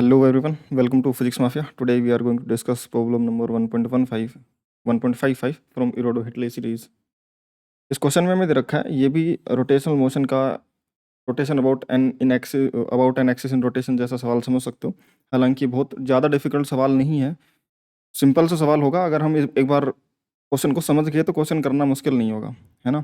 Hello everyone, welcome to Physics Mafia. Today we are going to discuss problem number 1.55 from Irido-Hitley series. इस question में दे रखा है ये भी रोटेशनल मोशन का rotation about an axis in rotation जैसा सवाल समझ सकते हो। हालांकि बहुत ज़्यादा डिफिकल्ट सवाल नहीं है, सिंपल सा सवाल होगा। अगर हम एक बार क्वेश्चन को समझ गए तो क्वेश्चन करना मुश्किल नहीं होगा, है ना।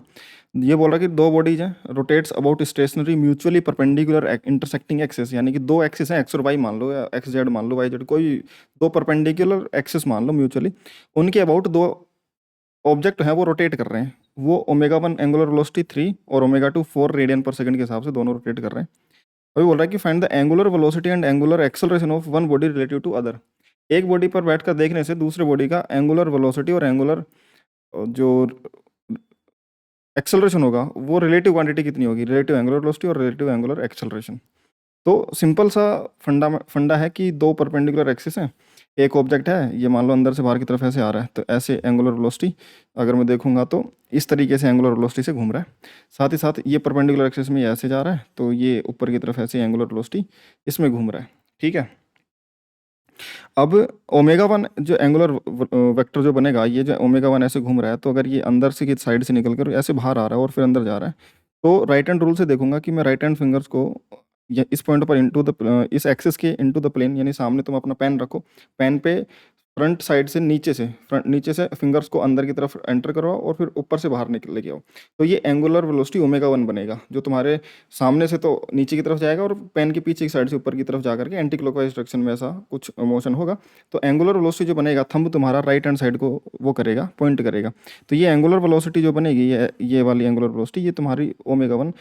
ये बोल रहा है कि दो बॉडीज हैं, rotates about stationary mutually perpendicular intersecting axis, यानी कि दो एक्सिस हैं, एक्स और वाई मान लो या एक्स जेड मान लो, वाई जेड, कोई दो परपेंडिकुलर एक्सिस मान लो म्यूचुअली, उनके अबाउट दो ऑब्जेक्ट हैं वो रोटेट कर रहे हैं। वो ओमेगा 1 एंगुलर वेलोसिटी 3 और ओमेगा 2 4 रेडियन पर सेकंड के हिसाब से दोनों रोटेट कर रहे हैं। अभी बोल रहा है कि find the angular velocity and angular acceleration of one body relative to other. एक बॉडी पर बैठकर देखने से दूसरे बॉडी का एंगुलर वेलोसिटी और एंगुलर जो एक्सेलरेशन होगा वो रिलेटिव क्वांटिटी कितनी होगी, रिलेटिव एंगुलर वेलोसिटी और रिलेटिव एंगुलर एक्सेलरेशन। तो सिंपल सा फंडा है कि दो परपेंडिकुलर एक्सिस हैं, एक ऑब्जेक्ट है, ये मान लो अंदर से बाहर की तरफ ऐसे आ रहा है, तो ऐसे एंगुलर वेलोसिटी अगर मैं देखूंगा तो इस तरीके से एंगुलर वेलोसिटी से घूम रहा है। साथ ही साथ ये परपेंडिकुलर एक्सिस में ये ऐसे जा रहा है, तो ये ऊपर की तरफ ऐसे एंगुलर वेलोसिटी इसमें घूम रहा है, ठीक है। अब ओमेगा 1 जो एंगुलर वेक्टर जो बनेगा, ये जो ओमेगा 1 ऐसे घूम रहा है, तो अगर ये अंदर से की साइड से निकल कर ऐसे बाहर आ रहा है और फिर अंदर जा रहा है, तो राइट हैंड रूल से देखूंगा कि मैं राइट हैंड फिंगर्स को इस पॉइंट पर इस एक्सिस के इनटू द प्लेन, यानी सामने तुम अपना पेन रखो, पेन पे फ्रंट साइड से नीचे से फिंगर्स को अंदर की तरफ एंटर करवाओ और फिर ऊपर से बाहर निकल लेके आओ। तो ये एंगुलर वेलोसिटी ओमेगा 1 बनेगा, जो तुम्हारे सामने से तो नीचे की तरफ जाएगा और पेन के पीछे की साइड से ऊपर की तरफ जा करके एंटी क्लॉकवाइज डायरेक्शन में ऐसा कुछ मोशन होगा। तो एंगुलर वेलोसिटी जो बनेगा, थंब तुम्हारा राइट हैंड साइड को वो करेगा, पॉइंट करेगा। तो ये एंगुलर वेलोसिटी जो बनेगी, ये वाली एंगुलर वेलोसिटी, ये तुम्हारी ओमेगा 1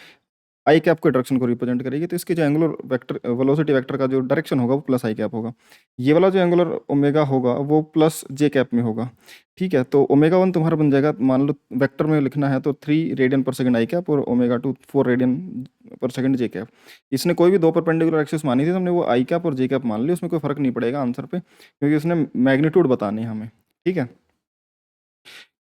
आई कैप के डायरेक्शन को रिप्रेजेंट करेगी। तो इसके जो एंगुलर वेक्टर वेलोसिटी वेक्टर का जो डायरेक्शन होगा वो प्लस आई कैप होगा। ये वाला जो एंगुलर ओमेगा होगा वो प्लस जे कैप में होगा, ठीक है। तो ओमेगा 1 तुम्हारा बन जाएगा, मान लो वेक्टर में लिखना है तो 3 रेडियन पर सेकंड आई कैप और ओमेगा 2 4 रेडियन पर सेकंड जे कैप। इसने कोई भी दो परपेंडिकुलर एक्सिस मानी थी, तो हमने वो आई कैप और जे कैप मान ली, उसमें कोई फर्क नहीं पड़ेगा आंसर पे, क्योंकि उसने मैग्नीट्यूड बताने हैं हमें, ठीक है।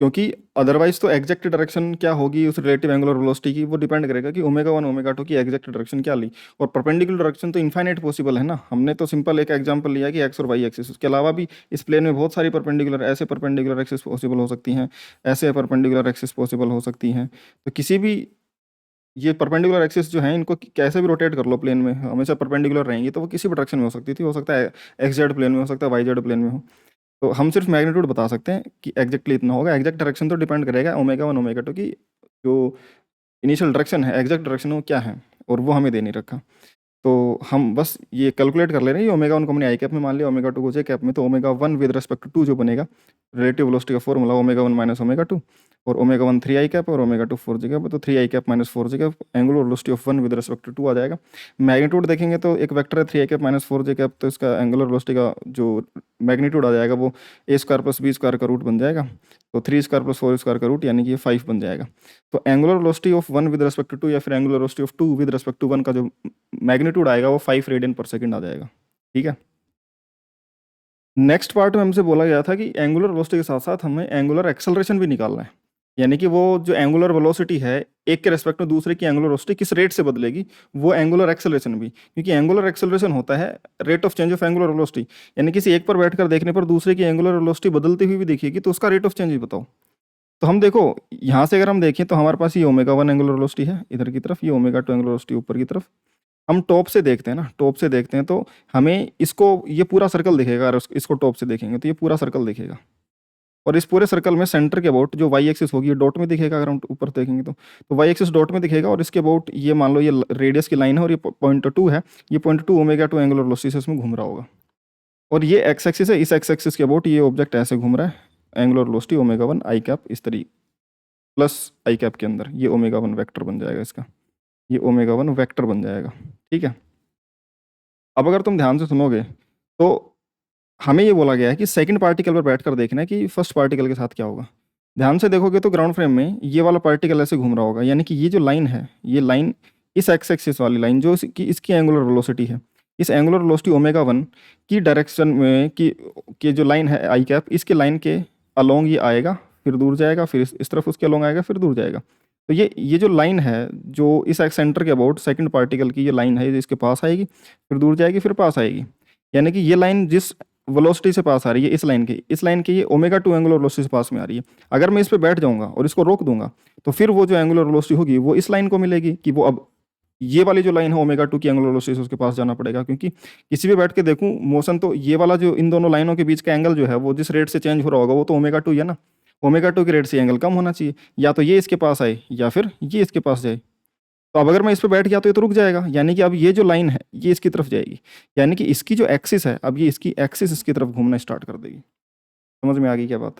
क्योंकि अदरवाइज तो एग्जैक्ट डायरेक्शन क्या होगी उस रिलेटिव एंगुलर वेलोसिटी की, वो डिपेंड करेगा कि ओमेगा 1 ओमेगा 2 की एग्जैक्ट डायरेक्शन क्या ली। और परपेंडिकुलर डायरेक्शन तो इनफाइनाइट पॉसिबल है ना। हमने तो सिंपल एक एग्जांपल लिया कि एक्स और वाई एक्सिस, उसके अलावा भी इस प्लेन में बहुत सारी परपेंडिकुलर एक्सिस पॉसिबल हो सकती हैं, ऐसे परपेंडिकुलर एक्सिस पॉसिबल हो सकती हैं। तो किसी भी ये परपेंडिकुलर एक्सिस जो है, इनको कैसे भी रोटेट कर लो प्लेन में, हमेशा परपेंडिकुलर रहेंगी, तो वो किसी भी डायरेक्शन में हो सकती थी, हो सकता है एक्स जेड प्लेन में, हो सकता है वाई जेड प्लेन में हो। तो हम सिर्फ मैग्नीट्यूड बता सकते हैं कि एग्जैक्टली इतना होगा। एग्जैक्ट डायरेक्शन तो डिपेंड करेगा ओमेगा 1 ओमेगा 2 की जो इनिशियल डायरेक्शन है, एग्जैक्ट डायरेक्शन वो क्या है, और वो हमें दे नहीं रखा। तो हम बस ये कैलकुलेट कर ले रहे हैं, ओमेगा 1 को हमने आई कैप में मान लिया, ओमेगा 2 को जे कैप में। तो ओमेगा 1 विद रेस्पेक्ट टू जो बनेगा रिलेटिव वेलोसिटी का फॉर्मूला ओमेगा 1 माइनस ओमेगा 2, और ओमेगा 1 3 आई कैप और ओमेगा 2 4 जे कैप। तो 3 I cap minus 4 J cap, angular velocity of 1 with respect to 2 आ जाएगा। मैग्नीट्यूड देखेंगे तो एक वेक्टर है 3 I cap minus 4 J cap, तो इसका एंगुलर वेलोसिटी का जो मैग्नीट्यूड आ जाएगा वो a square plus b square का रूट बन जाएगा। तो 3 स्क्वायर प्लस 4 स्क्वायर का रूट, यानी कि ये 5 बन जाएगा। तो angular velocity of 1 with respect to 2 या फिर angular velocity of 2 with respect to 1 का जो मैग्नीट्यूड आएगा वो 5 रेडियन पर सेकंड आ जाएगा, ठीक है। नेक्स्ट पार्ट में हमसे बोला गया था कि एंगुलर वेलोसिटी के साथ साथ हमें एंगुलर एक्सेलरेशन भी निकालना है, यानी कि वो जो एंगुलर वेलोसिटी है एक के रेस्पेक्ट में दूसरे की एंगुलर वेलोसिटी किस रेट से बदलेगी, वो एंगुलर एक्सेलरेशन भी। क्योंकि एंगुलर एक्सेलरेशन होता है rate of change of angular velocity, यानी किसी एक पर बैठकर देखने पर दूसरे की एंगुलर वेलोसिटी बदलती हुई भी दिखेगी, तो उसका रेट ऑफ चेंज भी बताओ। तो हम देखो यहाँ से अगर हम देखें तो हमारे पास ये ओमेगा 1 एंगुलर वेलोसिटी है इधर की तरफ, ये ओमेगा 2 एंगुलर वेलोसिटी ऊपर की तरफ। हम टॉप से देखते हैं ना, टॉप से देखते हैं तो हमें इसको ये पूरा सर्कल दिखेगा। अगर इसको टॉप से देखेंगे तो ये पूरा सर्कल दिखेगा, और इस पूरे सर्कल में सेंटर के अबाउट जो वाई एक्सिस होगी ये डॉट में दिखेगा। अगर हम ऊपर देखेंगे तो वाई एक्सिस डॉट में दिखेगा, और इसके अबाउट ये मान लो ये रेडियस की लाइन है और ये पॉइंट 2 है, ये पॉइंट 2 ओमेगा 2 एंगुलर वेलोसिटी से इसमें घूम रहा होगा। और ये एक्स एक्सिस है, इस एक्स एक्सिस के अबाउट ये ऑब्जेक्ट ऐसे घूम रहा है, एंगुलर वेलोसिटी ओमेगा 1 आई कैप इस तरीके प्लस आई कैप के अंदर ये ओमेगा 1 वेक्टर बन जाएगा इसका, ये ओमेगा 1 वेक्टर बन जाएगा, ठीक है। अब अगर तुम ध्यान से सुनोगे तो हमें ये बोला गया है कि सेकंड पार्टिकल पर बैठकर देखना है कि फर्स्ट पार्टिकल के साथ क्या होगा। ध्यान से देखोगे तो ग्राउंड फ्रेम में ये वाला पार्टिकल ऐसे घूम रहा होगा, यानी कि ये जो लाइन है, ये लाइन इस एक्स एक्सिस वाली लाइन जो इसकी एंगुलर वेलोसिटी है, इस एंगुलर वेलोसिटी ओमेगा 1 की डायरेक्शन में की जो लाइन है आई कैप, इसके लाइन के अलोंग ये आएगा, फिर दूर जाएगा, फिर इस तरफ उसके अलोंग आएगा, फिर दूर जाएगा। तो ये जो लाइन है जो इस एक्स सेंटर के अबाउट सेकंड पार्टिकल की ये लाइन है, ये इसके पास आएगी, फिर दूर जाएगी, फिर पास आएगी। यानी कि ये लाइन जिस वेलोसिटी से पास आ रही है, इस लाइन की ये ओमेगा टू एंगुलर वेलोसिटी से पास में आ रही है। अगर मैं इस पे बैठ जाऊंगा और इसको रोक दूंगा तो फिर वो जो एंगुलर वेलोसिटी होगी वो इस लाइन को मिलेगी कि वो अब ये वाली जो लाइन है ओमेगा टू की एंगुलर वेलोसिटी से उसके पास जाना पड़ेगा, क्योंकि किसी भी बैठ के देखूं मोशन तो ये वाला जो इन दोनों लाइनों के बीच का एंगल जो है वो जिस रेट से चेंज हो रहा होगा वो तो ओमेगा टू है ना। ओमेगा टू के रेट से एंगल कम होना चाहिए, या तो ये इसके पास आए या फिर ये इसके पास जाए। तो अब अगर मैं इस पे बैठ गया तो ये तो रुक जाएगा, यानी कि अब ये जो लाइन है ये इसकी तरफ जाएगी, यानी कि इसकी जो एक्सिस है अब ये इसकी एक्सिस इसकी तरफ घूमना स्टार्ट कर देगी। समझ में आ गई क्या बात?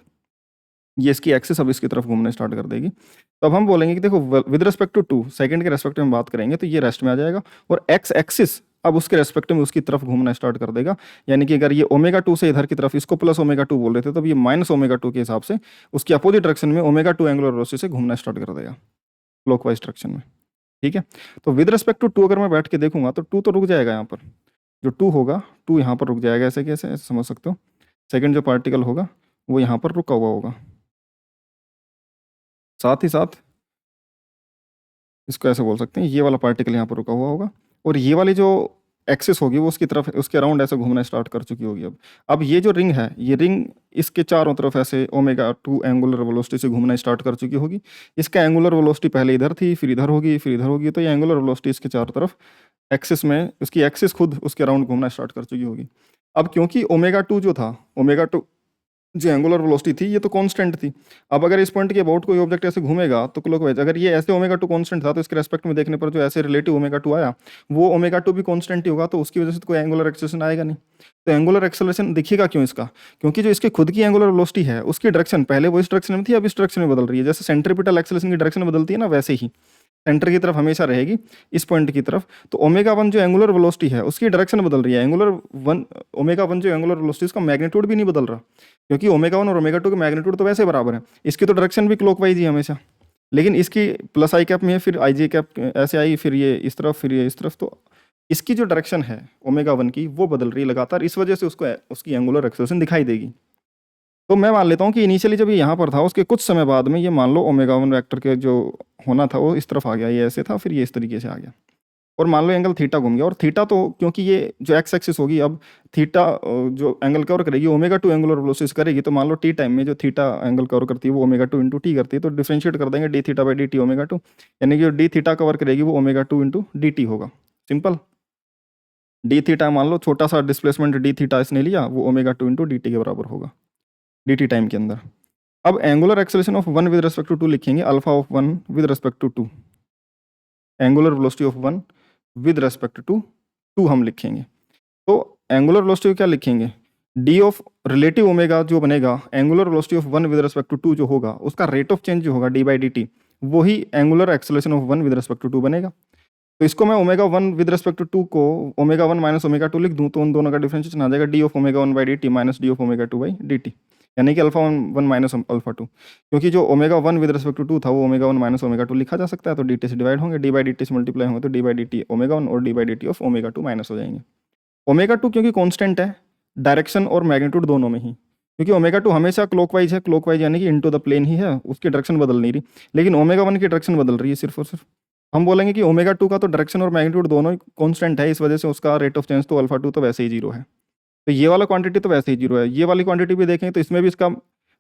ये इसकी एक्सिस अब इसकी तरफ घूमना स्टार्ट कर देगी। तो अब हम बोलेंगे कि देखो with respect to two second के रेस्पेक्ट में बात करेंगे तो ये रेस्ट में आ जाएगा, और एक्स एक्सिस अब उसके रेस्पेक्ट में उसकी तरफ घूमना स्टार्ट कर देगा। यानी कि अगर ये ओमेगा टू से इधर की तरफ इसको प्लस ओमेगा टू बोल रहे थे तो अब ये माइनस ओमेगा टू के हिसाब से उसकी अपोजिट डायरेक्शन में ओमेगा टू एंगुलर वेलोसिटी से घूमना स्टार्ट कर देगा क्लॉकवाइज डायरेक्शन में। ठीक है, तो विद रिस्पेक्ट टू टू अगर मैं बैठ के देखूंगा तो टू तो रुक जाएगा यहाँ पर, जो टू होगा टू यहाँ पर रुक जाएगा, ऐसे कैसे ऐसे समझ सकते हो। सेकंड जो पार्टिकल होगा वो यहाँ पर रुका हुआ होगा, साथ ही साथ इसको ऐसे बोल सकते हैं ये वाला पार्टिकल यहाँ पर रुका हुआ होगा, और ये वाली जो एक्सिस होगी वो उसकी तरफ उसके अराउंड ऐसे घूमना स्टार्ट कर चुकी होगी। अब ये जो रिंग है ये रिंग इसके चारों तरफ ऐसे ओमेगा टू एंगुलर वेलोसिटी से घूमना स्टार्ट कर चुकी होगी। इसका एंगुलर वेलोसिटी पहले इधर थी, फिर इधर होगी, फिर इधर होगी, तो ये एंगुलर वेलोसिटी इसके चारों तरफ एक्सिस में उसकी एक्सिस खुद उसके अराउंड घूमना स्टार्ट कर चुकी होगी। अब क्योंकि ओमेगा टू जो था, ओमेगा टू जो एंगुलर वेलोसिटी थी ये तो कांस्टेंट थी। अब अगर इस पॉइंट के अबाउट कोई ऑब्जेक्ट ऐसे घूमेगा तो क्लॉकवाइज, अगर ये ऐसे ओमेगा टू कांस्टेंट था तो इसके रेस्पेक्ट में देखने पर जो ऐसे रिलेटिव ओमेगा टू आया वो ओमेगा टू भी कांस्टेंट ही होगा, तो उसकी वजह से तो कोई एंगुलर एक्सेलरेशन आएगा नहीं। तो एंगुलर एक्सेलरेशन दिखेगा क्यों इसका? क्योंकि जो इसके खुद की एंगुलर वेलोसिटी है उसकी डायरेक्शन पहले वो इस डायरेक्शन में थी, अब इस डायरेक्शन में बदल रही है। जैसे सेंट्रीपिटल एक्सेलरेशन की डायरेक्शन बदलती है ना, वैसे ही सेंटर की तरफ हमेशा रहेगी, इस पॉइंट की तरफ। तो ओमेगा वन जो एंगुलर वेलोसिटी है उसकी डायरेक्शन बदल रही है। एंगुलर वन ओमेगा वन जो एंगुलर वेलोसिटी उसका मैग्नीट्यूड भी नहीं बदल रहा, क्योंकि ओमेगा वन और ओमेगा टू के मैग्नीट्यूड तो वैसे बराबर है। इसकी तो डायरेक्शन भी क्लॉकवाइज ही हमेशा, लेकिन इसकी प्लस आई कैप में है, फिर आई जे कैप ऐसे आई, फिर ये इस तरफ, फिर ये इस तरफ। तो इसकी जो डायरेक्शन है ओमेगा वन की वो बदल रही है लगातार, इस वजह से उसको उसकी एंगुलर एक्सेलरेशन दिखाई देगी। तो मैं मान लेता हूँ कि इनिशियली जब ये यहाँ पर था उसके कुछ समय बाद में ये मान लो ओमेगा वन वेक्टर के जो होना था वो इस तरफ आ गया, ये ऐसे था, फिर ये इस तरीके से आ गया, और मान लो एंगल थीटा घूम गया। और थीटा तो क्योंकि ये जो एक्स एक्सिस होगी अब थीटा जो एंगल कवर करेगी ओमेगा टू एंगुलर वेलोसिटी करेगी, तो मान लो टी टाइम में जो थीटा एंगल कवर करती है वो ओमेगा टू इंटू टी करती है, तो डिफ्रेंशिएट कर देंगे d theta by D T omega two, यानी कि जो डी थीटा कवर करेगी वो omega two into D t होगा। सिंपल, डी थीटा मान लो छोटा सा डिस्प्लेसमेंट डी थीटा इसने लिया, वो omega two into D T के बराबर होगा डी टी टाइम के अंदर। अब angular acceleration of one with respect to two लिखेंगे, alpha of one with respect to two, angular velocity of one with respect to two हम लिखेंगे। तो एंगुलर वेलोसिटी क्या लिखेंगे, डी ऑफ रिलेटिव ओमेगा जो बनेगा, angular velocity of one with respect to two जो होगा उसका रेट ऑफ चेंज जो होगा डी बाई डी टी, वही angular acceleration of one with respect to two बनेगा। तो इसको मैं omega one with respect to two को omega one minus omega two लिख दूँ तो उन दोनों का डिफरेंशिएशन आ जाएगा D of omega one by D T minus D of omega two by D T, यानी कि alpha one one minus alpha two, क्योंकि जो omega one with respect to two था वो omega one minus omega two लिखा जा सकता है, तो डी टी से डिवाइड होंगे, डी बाई डी टी से मल्टीप्लाई होंगे, तो D by D T omega one और D by D T of omega two minus हो जाएंगे। ओमेगा टू क्योंकि कॉन्स्टेंट है डायरेक्शन और मैग्नीट्यूड दोनों में ही, क्योंकि ओमेगा टू हमेशा क्लॉकवाइज है, क्लॉकवाइज यानी कि इनटू द प्लेन ही है, उसकी डायरेक्शन बदल नहीं रही, लेकिन ओमेगा वन की डायरेक्शन बदल रही है सिर्फ और सिर्फ। हम बोलेंगे कि ओमेगा टू का तो डायरेक्शन और मैग्नीट्यूड दोनों ही कॉन्स्टेंट है, इस वजह से उसका रेट ऑफ चेंज तो अल्फा टू तो वैसे ही जीरो है, तो ये वाला क्वांटिटी तो वैसे ही जीरो है। ये वाली क्वांटिटी भी देखें तो इसमें भी इसका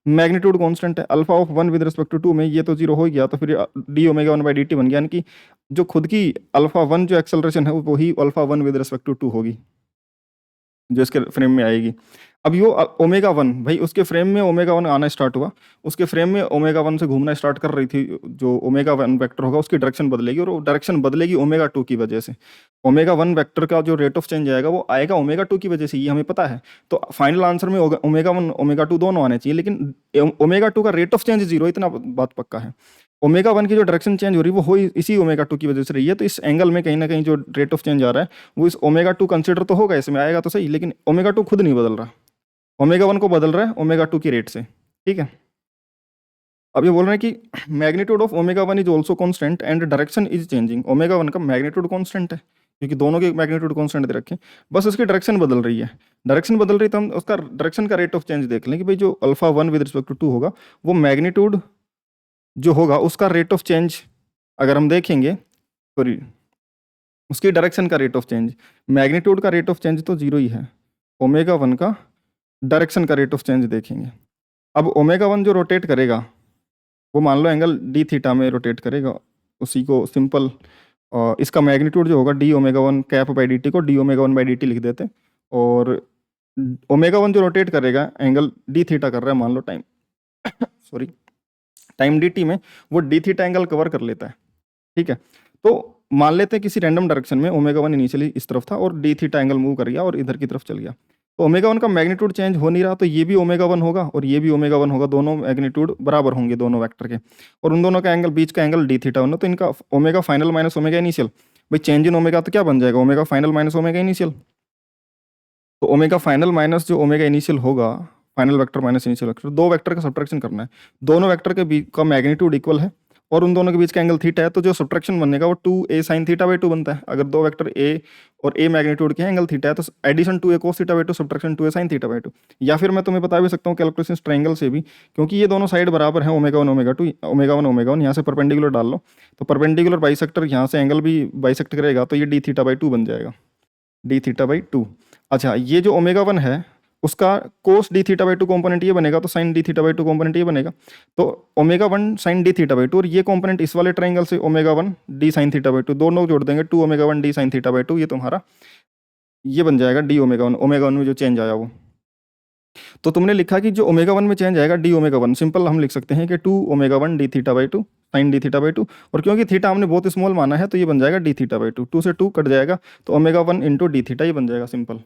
मैग्नीट्यूड कांस्टेंट है, alpha of one with respect to two में ये तो जीरो हो गया, तो फिर d omega one by D t बन गया, यानी कि जो खुद की अल्फा वन जो एक्सेलरेशन है वो ही alpha one with respect to two होगी जो इसके फ्रेम में आएगी। अब यो ओमेगा वन भाई उसके फ्रेम में ओमेगा वन आना स्टार्ट हुआ, उसके फ्रेम में ओमेगा वन से घूमना स्टार्ट कर रही थी, जो ओमेगा वन वेक्टर होगा उसकी डायरेक्शन बदलेगी, और वो डायरेक्शन बदलेगी ओमेगा टू की वजह से। ओमेगा वन वेक्टर का जो रेट ऑफ चेंज आएगा वो आएगा ओमेगा टू की वजह से, ये हमें पता है। तो फाइनल आंसर में ओमेगा वन ओमेगा टू दोनों आने चाहिए, लेकिन ओमेगा टू का रेट ऑफ चेंज जीरो, इतना बात पक्का है। ओमेगा वन की जो डायरेक्शन चेंज हो रही है वो हो इसी ओमेगा टू की वजह से रही है, तो इस एंगल में कहीं ना कहीं जो रेट ऑफ चेंज आ रहा है वो इस ओमेगा टू कंसिडर तो होगा, इसमें आएगा तो सही, लेकिन ओमेगा टू खुद नहीं बदल रहा, ओमेगा वन को बदल रहा है ओमेगा टू की रेट से। ठीक है, अब ये बोल रहे हैं कि magnitude of omega one is also constant and direction is changing. Omega one का मैग्नीट्यूड कॉन्स्टेंट है क्योंकि दोनों के मैग्नीट्यूड कॉन्स्टेंट दे रखे, बस उसकी डायरेक्शन बदल रही है। डायरेक्शन बदल रही तो हम उसका डायरेक्शन का रेट ऑफ चेंज देख लें कि भाई जो alpha one with respect to two होगा वो मैग्नीट्यूड जो होगा उसका रेट ऑफ चेंज अगर हम देखेंगे, सॉरी उसकी डायरेक्शन का रेट ऑफ चेंज, मैग्नीट्यूड का रेट ऑफ चेंज तो जीरो ही है, ओमेगा 1 का डायरेक्शन का रेट ऑफ चेंज देखेंगे। अब ओमेगा 1 जो रोटेट करेगा वो मान लो एंगल डी थीटा में रोटेट करेगा, उसी को सिंपल इसका मैग्नीट्यूड जो होगा D omega 1 cap by D T को D omega 1 by D T लिख देते हैं। और ओमेगा 1 जो रोटेट करेगा एंगल डी थीटा कर रहा है मान लो time sorry time D T में, वो डी थीटा एंगल कवर कर लेता है। ठीक है, तो मान लेते हैं किसी रैंडम डायरेक्शन में ओमेगा 1 इनिशियली इस तरफ था और डी थीटा एंगल मूव कर गया और इधर की तरफ चल गया, तो ओमेगा 1 का मैग्नीट्यूड चेंज हो नहीं रहा, तो ये भी ओमेगा 1 होगा और ये भी ओमेगा 1 होगा, दोनों मैग्नीट्यूड बराबर होंगे दोनों वेक्टर के, और उन दोनों का एंगल बीच का एंगल डी थीटा 1, तो इनका omega final minus omega initial, भाई चेंज इन ओमेगा तो क्या बन जाएगा, omega final minus omega initial. तो ओमेगा फाइनल माइनस जो ओमेगा इनिशियल होगा, final vector minus initial vector, दो वेक्टर का सब्ट्रैक्शन करना है, दोनों वेक्टर के बीच का मैग्नीट्यूड इक्वल है और उन दोनों के बीच का एंगल थीटा है, तो जो सब्ट्रैक्शन बनेगा वो 2a sin थीटा बाई 2 बनता है। अगर दो वेक्टर a और a मैग्नीट्यूड के एंगल थीटा है तो addition 2a cos theta by 2 subtraction 2a sin theta by 2। या फिर मैं तुम्हें बता भी सकता हूँ कैलकुलेशन ट्रायंगल से भी, क्योंकि ये दोनों साइड बराबर हैं, ओमेगा 1 ओमेगा 2, ओमेगा 1 ओमेगा 1, यहाँ से परपेंडिकुलर डाल लो, तो परपेंडिकुलर बाइसेक्टर यहाँ से एंगल भी बाइसेक्ट करेगा, तो ये डी थीटा बाई 2 बन जाएगा, डी थीटा बाई 2। अच्छा, ये जो ओमेगा 1 है उसका cos d theta by 2 component ये बनेगा, तो sine d theta by 2 component ये बनेगा, तो omega 1 sine d theta by 2 और ये कॉम्पोनेंट इस वाले ट्राइंगल से omega 1 d sine theta by 2, दोनों जोड़ देंगे 2 omega 1 d sine theta by 2, ये तुम्हारा ये बन जाएगा डी ओमेगा 1, ओमेगा 1 में जो चेंज आया वो। तो तुमने लिखा कि जो ओमेगा 1 में चेंज आएगा डी ओमेगा 1, सिंपल हम लिख सकते हैं कि 2 omega 1 d theta by 2 sine d theta by 2, और क्योंकि थीटा हमने बहुत स्मॉल माना है तो ये बन जाएगा डी थीटा बाई 2, 2 से 2 कट जाएगा, तो ओमेगा 1 इंटू डी थीटा ये बन जाएगा सिंपल।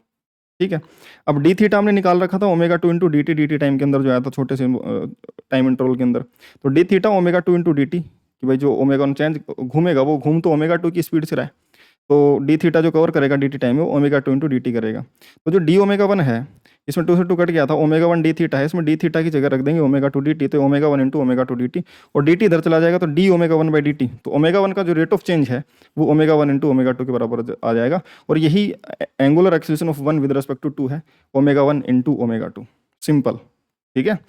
ठीक है, अब डी थीटा हमने निकाल रखा था omega 2 into D T time के अंदर जो आया था छोटे से टाइम इंटरवल के अंदर, तो D theta omega 2 into D T, कि भाई जो ओमेगा 1 चेंज घूमेगा वो घूम तो ओमेगा 2 की स्पीड से रहा है, तो डी थीटा जो कवर करेगा डी टी टाइम में वो ओमेगा 2 इंटू डी टी करेगा। तो जो डी ओमेगा 1 है इसमें 2 से 2 कट गया था, ओमेगा 1 डी थीटा है, इसमें डी थीटा की जगह रख देंगे ओमेगा 2 डी टी, तो omega 1 into omega 2 D T, और डी टी इधर चला जाएगा तो D omega 1 by D T, तो ओमेगा 1 का जो रेट ऑफ चेंज है वो ओमेगा 1 इंटू ओमेगा 2 के बराबर आ जाएगा, और यही angular acceleration of 1 with respect to 2 है, ओमेगा 1 इंटू ओमेगा 2, सिंपल। ठीक है,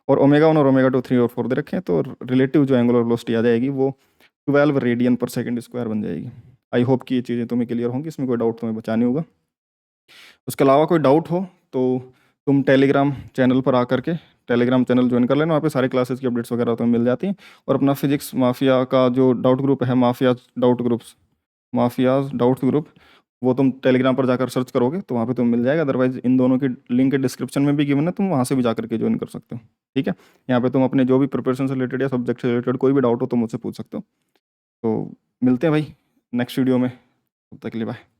और ओमेगा 1 और ओमेगा 2 3 और 4 दे रखे हैं, तो रिलेटिव जो एंगुलर वेलोसिटी आ जाएगी वो 12 रेडियन पर सेकंड स्क्वायर बन जाएगी। आई होप कि ये चीज़ें तुम्हें क्लियर होंगी, इसमें कोई डाउट तुम्हें बचा नहीं होगा। उसके अलावा कोई डाउट हो तो तुम टेलीग्राम चैनल पर आकर के टेलीग्राम चैनल ज्वाइन कर लेना, वहाँ पे सारे क्लासेस की अपडेट्स वगैरह तुम्हें मिल जाती हैं, और अपना फिजिक्स माफिया का जो डाउट ग्रुप है, माफियाज डाउट ग्रुप, वो तुम टेलीग्राम पर जाकर सर्च करोगे तो वहाँ पे तुम्हें मिल जाएगा, अदरवाइज इन दोनों की लिंक डिस्क्रिप्शन में भी गिवन है, तुम वहाँ से भी जाकर के ज्वाइन कर सकते हो। ठीक है, यहाँ पे तुम अपने जो भी प्रिपरेशन से रिलेटेड या सब्जेक्ट से रिलेटेड कोई भी डाउट हो तो मुझसे पूछ सकते हो। तो मिलते हैं भाई नेक्स्ट वीडियो में, तब तक के लिए बाय।